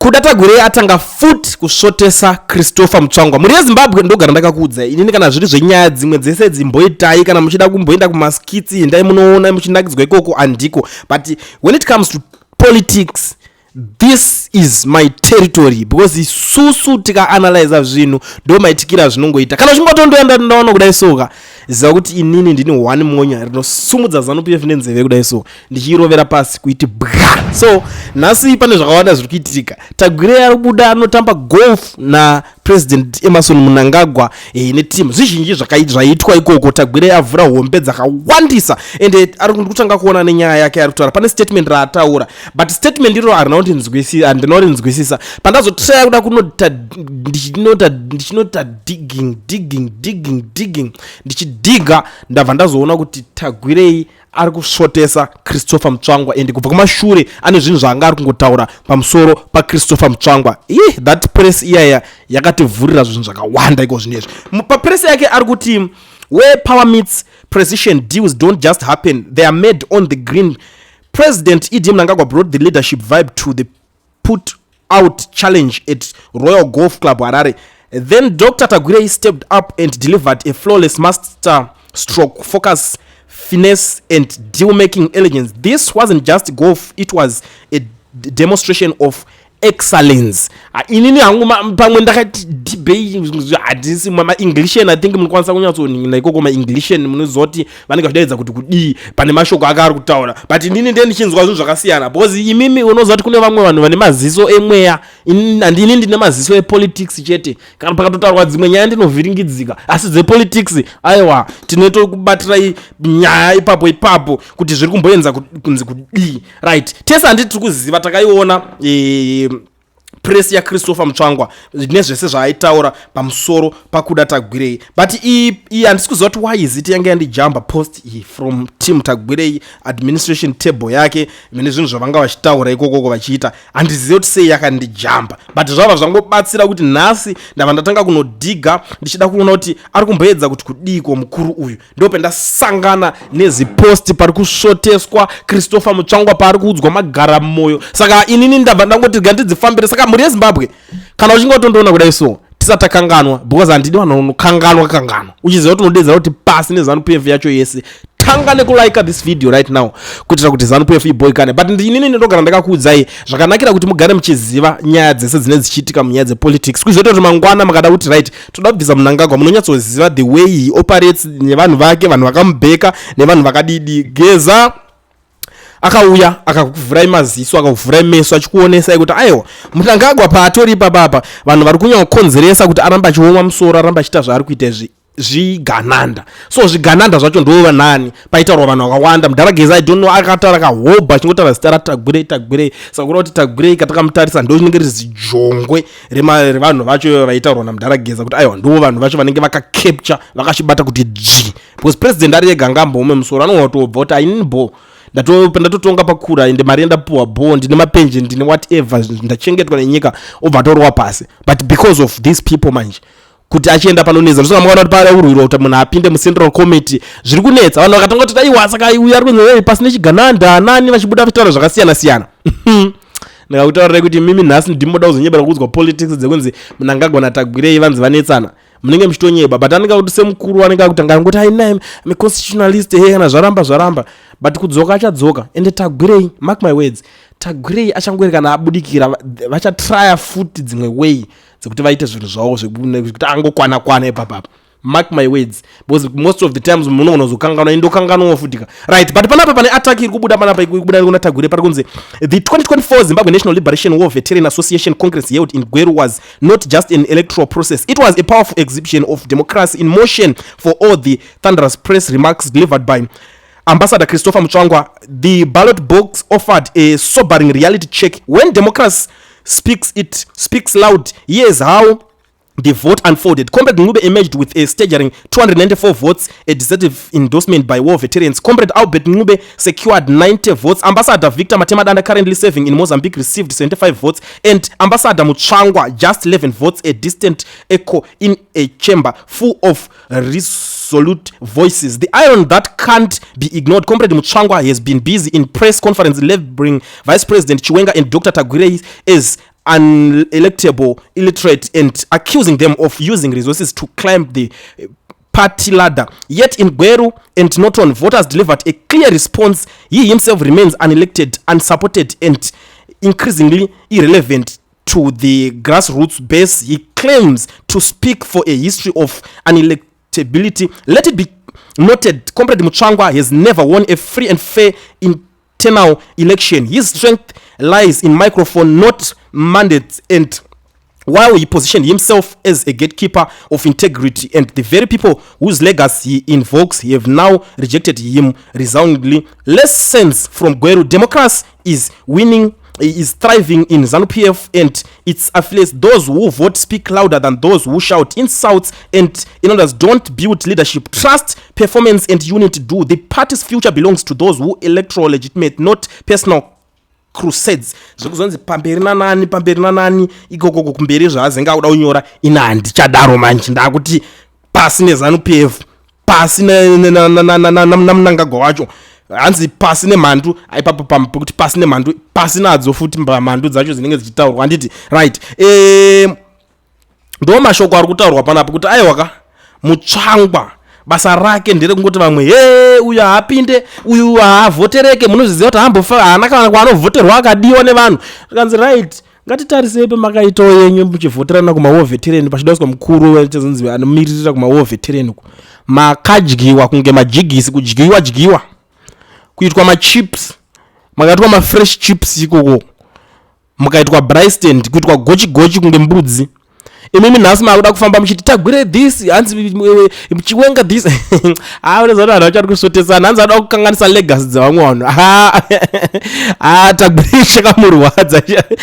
kuda Tagwirei atanga futi kusvotesa Christopher Mutsvangwa. Muri yeZimbabwe ndogara ndakakuudzai inini kana zviri zvenyaya dzimwe dzese dzimboitai kana muchida kumboenda kumaskitsi endai munoona muchinakidzwa ikoko andiko, but when it comes to politics this is my territory, because isusu tikaanalyza zvinhu ndo maitikira zvinongoita. Kana zvimbotondoenda ndaona kudai soka ziva kuti inini ndini one monya rinosumudza ZANU-PF nenzeve kudai so ndichirovera pasi kuiti bwa. So nhasi pane zvakawanda zviri kuitika. Tagwirei ari kubuda anotamba golf na President Emerson Mnangagwa netimu zvizhinji zvaitwa ikoko. Tagwirei avhura hombe dzakawandisa ende ari kutanga kuona nenyaya yake ari kutaura. Pane statement raataura, but statement iro harina kuti ndinzwisisa pandazotraya kuda kunota ndichinota digging ndichidhiga ndabva ndazoona kuti Tagwirei ari kusvotesa Christopher Mutsvangwa ende kubva kumashure ane zvinhu zvaanga ari kungotaura pamusoro paChristopher Mutsvangwa. That press iyaya yakativhurira zvinhu zvakawanda iko zvinezvi. Papress yake ari kuti where power meets precision, deals don't just happen, they are made on the green. President E.D. Mnangagwa brought the leadership vibe to the put out challenge at Royal Golf Club Harare. Then Dr. Tagwirei stepped up and delivered a flawless master stroke, focus, finesse and deal-making elegance. This wasn't just golf, it was a demonstration of excellence. Inini hangu pamwe ndakati debate hadisi mama English I think munokwanisa kunyatsoningira ikoko ma English munozoti vanenge vachidaidza kuti kudii pane mashoko akari kutaura, but inini ndiye ndichinzwa zvinhu zvakasiyana because imimi unozoti kune vamwe vanhu vane maziso emweya, inini ndine maziso epolitics chete. Kana pakatotaurwa dzimwe nyaya ndinovhiringidzika, asi dzepolitics aiwa tinoita kubatira nyaya ipapo kuti zviri kumboenza kunzi kudii, right? Tese handiti tiri kuziva, takaiona press ya Christopher Mutsvangwa nezvese zvaaitaura pamusoro pakuda Tagwirei, but handisi kuziva kuti why is it yanga yandijamba post from team Tagwirei administration table yake mene zvinhu zvavanga vachitaura ikoko vachiita, handizive kuti sei yakandijamba, but zvava zvangobatsira kuti nhasi ndava ndatanga kunodhiga ndichida kuona kuti ari kumboedza kuti kudiko mukuru uyu. Ndope ndasangana nezipost pari kusvoteswa Christopher Mutsvangwa paari kuudzwa magara mumwoyo. Saka inini ndabva ndangoti gandidzifambire. Saka muri yeZimbabwe kana uchingotondoona kudai so tisatakanganwa, because handidi vanhu vanokanganwa uchiziva kuti unodedzera kuti pasi neZANU-PF yacho yese tanga nekulike this video right now kuitira kuti ZANU-PF iboikane. But inini ndinogara ndakakuudzai zvakanakira kuti mugare muchiziva nyaya dzese dzine dzichiitika munyaya dzepolitics, kuizoti kuti mangwana makada kuti right toda kubvisa Mnangagwa munonyatsoziva the way he operates nevanhu vake, vanhu vakamubheka nevanhu vakadidi. Geza akauya akakuvhurai maziso akakuvhurai meso achikuonesai kuti aiwa Mnangagwa paatori ipapapa vanhu vari kunyanya kukonzeresa kuti aramba achioma musoro, aramba achiita zvaari kuita zvigananda. So zvigananda zvacho ndova nani paitaurwa vanhu vakawanda. Mudharageza I don't know akataura kahobha achingotaura zita raTagwirei. Saka kuda kuti Tagwirei katakamutarisa ndo rinenge riri zijongwe revanhu vacho vaitaurwa naMudharageza kuti aiwa ndo vanhu vacho vanenge vakacapture vakachibata kuti g, because president ari ega ngambome musoro anongotobva kuti ainini bo ndatotonga pakura ende mari ndapuwa bo ndine mapension ndine whatever ndachengetwa nenyika obva torwa pasi, but because of these people manje kuti achienda panoneza ndosaka mwana kuti pari urwirwa kuti munhu apinde muCentral Committee zviri kunetsa. Vanhu vakatanga kuti aiwa saka uyu ari kunzwa pasine chigananda nani vachibuda vachitaura zvakasiyana ndakakutaurirai kuti mimi nhasi ndimoda kuzonyebera kuudzwa politics dzekunzi Mnangagwa naTagwirei vanzi vanetsana munenge muchitonyeba, but anenge kuti semukuru anenge akutanga ngoti aina me constitutionalist kana zvaramba, but kudzoka achadzoka ende Tagwirei, mark my words, Tagwirei achangori kana abudikira vachatrya futi dzimwe way dzekuti vaite zvinhu zvavo zvekuti angokwana ipapapa. Mark my words, because most of the times munogona kuzokanganwa indokanganwa futika, right? But panapa pane attack iri kubuda panapa ikubuda kuna Tagwirei pari kunzi the 2024 Zimbabwe National Liberation War Veteran Association Congress held in Gweru was not just an electoral process, it was a powerful exhibition of democracy in motion. For all the thunderous press remarks delivered by Ambassador Christopher Mutsvangwa, the ballot box offered a sobering reality check. When democracy speaks, it speaks loud. Here's how the vote unfolded. Comrade Ngube emerged with a staggering 294 votes, a decisive endorsement by war veterans. Comrade Albert Ngube secured 90 votes. Ambassador Victor Matemadanda, currently serving in Mozambique, received 75 votes. And Ambassador Mutsvangwa, just 11 votes, a distant echo in a chamber full of resolute voices. The iron that can't be ignored. Comrade Mutsvangwa has been busy in press conference labeling Vice President Chiwenga and Dr. Tagwirei as unelectable, illiterate, and accusing them of using resources to climb the party ladder. Yet in Gweru and Norton, voters delivered a clear response. He himself remains unelected, unsupported, and increasingly irrelevant to the grassroots base. He claims to speak for a history of unelectability. Let it be noted, Comrade Mutsvangwa has never won a free and fair internal election. His strength lies in microphone, not mandates, and while he positioned himself as a gatekeeper of integrity, and the very people whose legacy he invokes have now rejected him resoundingly. Lessons from Gweru: democracy is winning, is thriving in ZANU-PF and its affiliates. Those who vote speak louder than those who shout. Insults and in others don't build leadership. Trust, performance, and unity do. The party's future belongs to those who electoral legitimate, not personal crusades. Zvekuzonzi pamberi nanani ikoko kumberi zvazenga kuda unyora ina handichadaro manje ndakuti pasi neZANU-PF, pasi namnangagwa wacho, hanzi pasi nemhandu aipapo pampo kuti pasi nemhandu, pasi nadzo futi mhandu dzacho dzinenge dzichitaurwa. Handiti right, ndo mashoko ari kutaurwa panapo kuti aiwaka Mutsvangwa basa rake ndere kungoti vamwe uyu haapinde, uyu haavhotereke. Munozviziva kuti hambofa haana kana kwaanovoterwa akadiwa nevanhu. Tikanzi right, ngatitarisei pemakaitawo yenyu muchivhoterana kumawo veterani pachidaswa mukuru wechezonzi anomiririra kumawo veterani makadyiwa kunge majigisi, kudyiwa kuitwa machips, makaitwa mafresh chips ikoko, mukaitwa bristand, kuitwa gochi kunge mbudzi. Imimi nhasi makuda kufamba muchiti Tagwirei this, hanzi muchiwenga this. Unezva kuti vanhu vachari kusotesana, hanzi ada kukanganisa legacy dzavamwe vanhu. Tagwirei chakamurwadza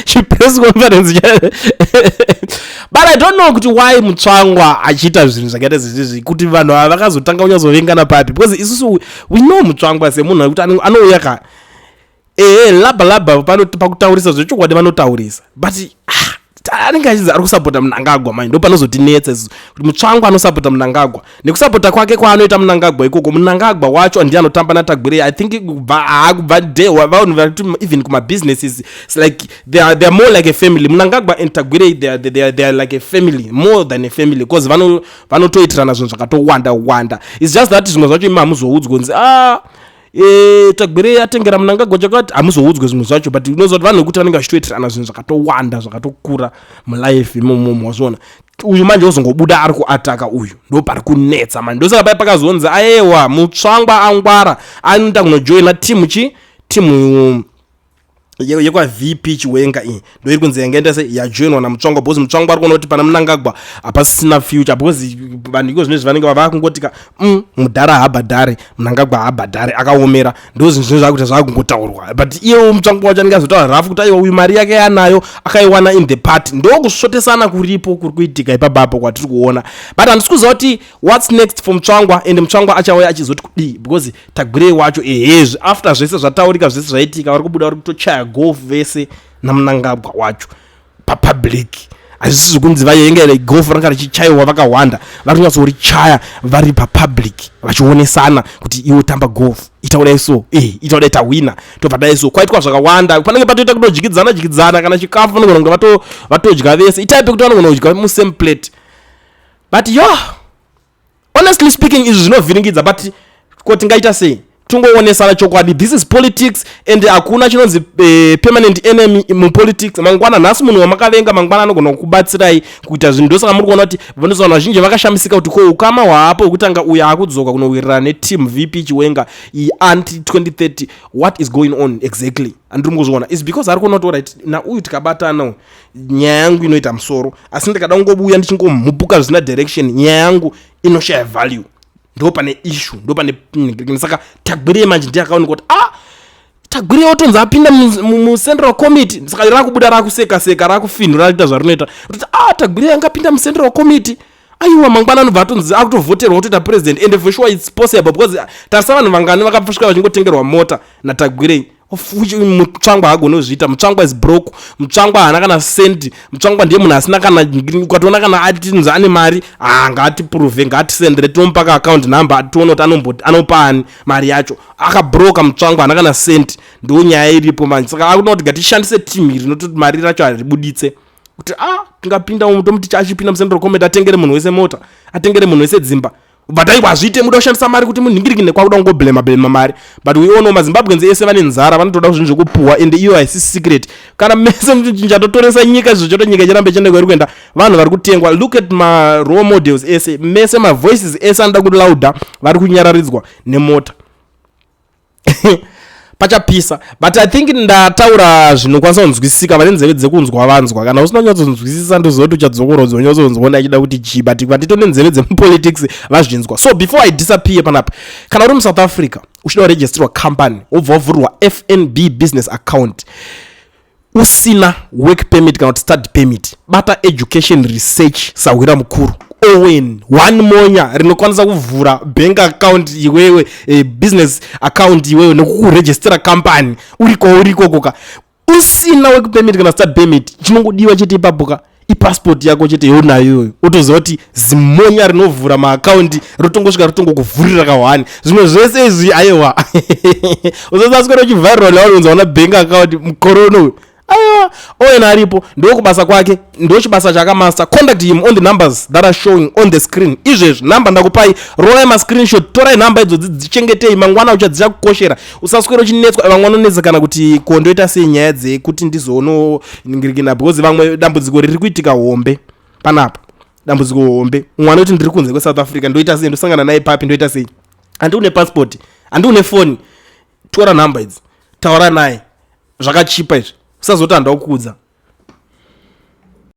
chipress conference. But I don't know kuti why Mutsvangwa achiita zvinhu zvakaita zvizvi kuti vanhu ava vakazotanga kunyazovengana papi, because isusu we know Mutsvangwa semunhu kuti anouya ka labha pakutaurisa zvechokwadi vanotaurisa, but anenge achinzi ari kusapota Mnangagwa manje, ndo panozotinetsa isusu kuti Mutsvangwa anosapota Mnangagwa. Nekusapota kwake kwaanoita Mnangagwa ikoko, Mnangagwa wacho ndiye anotamba naTagwirei. I think kubva day vanhu vari even kuma businesses, it's like they are more like a family. Mnangagwa and Tagwirei they are like a family, more than a family, because vanotoitirana zvinhu zvakatowanda. It's just that zvimwe zvacho imamuzoudzwa kunzi Tagwirei atengera Mnangagwa chakati, hamuzoudzwe zvimwe zvacho, but unozwa kuti vanhu vekuti vanenge vachitoitirana zvinhu zvakatowanda zvakatokura mulife imomo. Wazviona uyu manje ozongobuda ari kuataka uyu, ndo pari kunetsa manje. Ndosaka pai pakazonzi ayewa Mutsvangwa angwara anoenda kunojoina timu yekwa VP Chiwenga iyi ndo iri kunzi yangaenda se yajoinwa naMutsvangwa, because Mutsvangwa ari kuona kuti pana Mnangagwa hapasina future, because vanhu iko zvinezvi vanenge vava kungotika mudhara habhadhare, Mnangagwa habhadhare, akaomera. Ndo zvinhu zvakuti zvakungotaurwa, but iye Mutsvangwa wacho anenge azotaura rafu kuti aiwa uyu mari yake yanayo akaiwana in the party. Ndo kusvotesana kuripo kuri kuitika ipapapo kwatiri kuona, but handisi kuziva kuti what's next for Mutsvangwa, and Mutsvangwa achauya achizoti kudii, because Tagwirei wacho after zvese zvataurika zvese zvaitika vari kubuda vari kutochaya golf vese naMnangagwa wacho papublic. Hazvisi zvokunzi vaenga golf ranga richichaiwa vakawanda, vari kunyatsorichaya vari papublic vachionesana kuti iwe tamba golf itaudai so itaudai tawina tobvadai so. Kwaitwa zvakawanda, panenge patoita kutodyidzana kana chikafu vanogona kunge vatodya vese itaipe kuti vanogona kudya musame plate. But honestly speaking izvi zvinovhiringidza, but kuti ngaita sei tungoonesana chokwadi. This is politics and hakuna chinonzi permanent enemy mupolitics. Mangwana nhasi munhu wamakavenga mangwana anogona kukubatsirai kuita zvinhu. Ndosaka muri kuona kuti vanhu vazhinji vakashamisika kuti ko ukama hwapo hwekutanga uya akudzoka kunowirirana neteam VP Chiwenga anti 2030. What is going on exactly? Andiri kuzviona is because ari kuona kuti right na uyu tikabatana nyaya yangu inoita musoro, asi ndikada kungobuya ndichingomupuka zvisina direction, nyaya yangu inoshaya value. Ndo pane issue, ndo pane saka Tagwirei manje ndiye akaona kuti Tagwirei otonzi apinda mu central committee, saka rakubuda rakuseka rakufinura rakuita zvarinoita kuti Tagwirei angapinda mu central committee. Aiwa mangwana anobva atonzi akutovhoterwa kutoita president, and for sure it's possible, because tarisa vanhu vangani vakasvika vachingotengerwa mota naTagwirei Mutsvangwa hagoni kuzviita. Mutsvangwa is broke, Mutsvangwa haana kana sendi, Mutsvangwa ndiye munhu asina kana, ukatoona kana atinzi ane mari ngaatiprove, ngaatisendere tomupa ka account number tione kuti anopa ani mari yacho. Akabroka Mutsvangwa haana kana sendi, ndo nyaya iripo manje. Saka akuona kuti ngatishandise team iri nototi mari racho haribuditse kuti tingapinda umu tomuti achipinda musendero comment atengere munhu wese mota, atengere munhu wese dzimba. But hazviite muda kushandisa mari kuti munhingirike kwakuda kungoblema mari. But we all know maZimbabweans ese vane nzara, vanotoda zvinhu zvekupuhwa, and iyo haisi secret. Kana mese muchatotoresa nyika zvichoto nyika chirambe chiende kweri kuenda vanhu vari kutengwa. Look at ma role models ese, mese ma voices ese anoda kuti lauda vari kunyararidzwa nemota. Pachapisa. But I think ndataura zvinokwanisa kunzwisisika vane nzeve dzekunzwa vanzwa. Kana usina kunyatsonzwisisa ndozoti uchadzokorodzwa unyatsonzwaona achida kuti chi, but vatitone nzeve dzemupolitics vazvinzwa. So before I disappear panapa, kana uri muSouth Africa uchida kuregisterwa company, wobva wavhurwa FNB business account, usina work permit kana kuti study permit, bata education research Sawira mukuru Owen one monya rinokwanisa kuvhura bank account iwewe, business account iwewe nekukuregistera company uriko koka. Usina work permit kana study permit, chinongodiwa chete ipapo passport yako chete yonayo, utoziva kuti zimonya rinovhura maaccount rotongosvika rotongokuvhurira kawani. Zvimwe zvese izvi aiwa usasaswera uchiviral waunzaona bank account mukorono. Aiwa, Owen aripo, ndo kubasa kwake, ndo chibasa chakamasa. Contact him on the numbers that are showing on the screen. Izvezvi number ndakupai, rola ma screenshot, torai number idzo dzichengetei, mangwana uchadzicha kukoshera. Usaswera uchinetswa, vamwe vanonetsa kana kuti kondoita sei nyaya dzekuti ndizono ningirikina, because vamwe dambudziko riri kuitika hombe panapa. Dambudziko hombe. Mwana kuti ndiri kunze kweSouth Africa, ndoita sei, ndosangana naye papi, ndoita sei. Andi une passport, andi une phone, tora number idzi, taura naye. Zvakachipa izvi. Usazoti andakukudza.